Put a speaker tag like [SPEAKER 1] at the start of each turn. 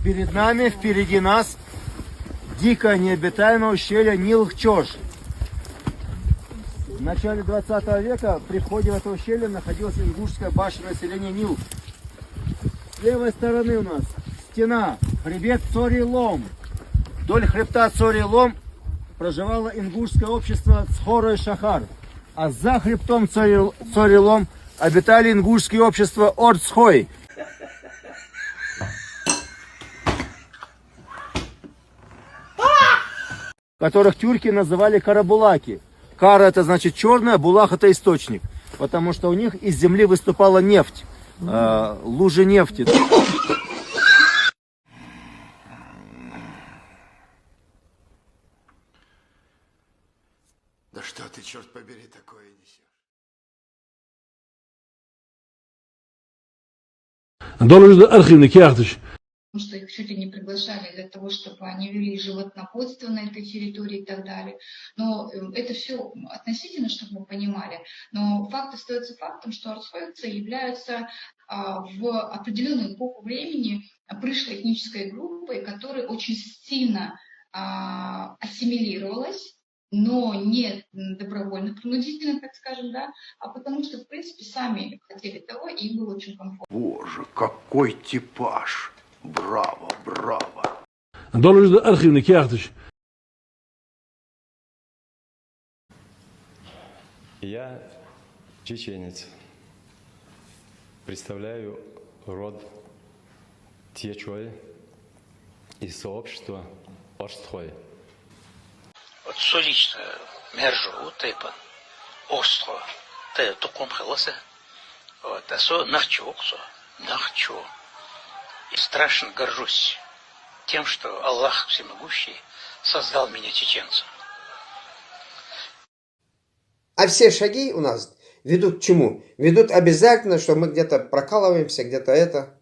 [SPEAKER 1] Перед нами, впереди нас, дикое необитаемое ущелье Нил-Чож. В начале 20 века при входе в это ущелье находилась ингушская башня населения Нил. С левой стороны у нас стена, хребет Цори-Лом. Вдоль хребта Цори-Лом проживало ингушское общество Цхора-Шахар. А за хребтом Цори-Лом обитали ингушские общества Орцхой. Которых тюрки называли карабулаки. Кара это значит черная, булах это источник. Потому что у них из земли выступала нефть, лужи нефти.
[SPEAKER 2] Да что ты, черт побери, такое несешь?
[SPEAKER 3] Потому что их чуть ли не приглашали для того, чтобы они вели животноводство на этой территории и так далее. Но это все относительно, чтобы мы понимали. Но факт остается фактом, что орцхойцы являются в определенную эпоху времени пришлой этнической группой, которая очень сильно ассимилировалась, но не добровольно, принудительно, так скажем, да, а потому что, в принципе, сами хотели того, и им было очень комфортно.
[SPEAKER 2] Боже, какой типаж! Браво, браво!
[SPEAKER 4] Я чеченец. Представляю род Тьечой из сообщества Орстхой.
[SPEAKER 5] Вот что лично мержу тайпан остро ты туком хиласа вот а со нахчу. И страшно горжусь тем, что Аллах Всемогущий создал меня чеченцем.
[SPEAKER 6] А все шаги у нас ведут к чему? Ведут обязательно, что мы где-то прокалываемся, где-то это.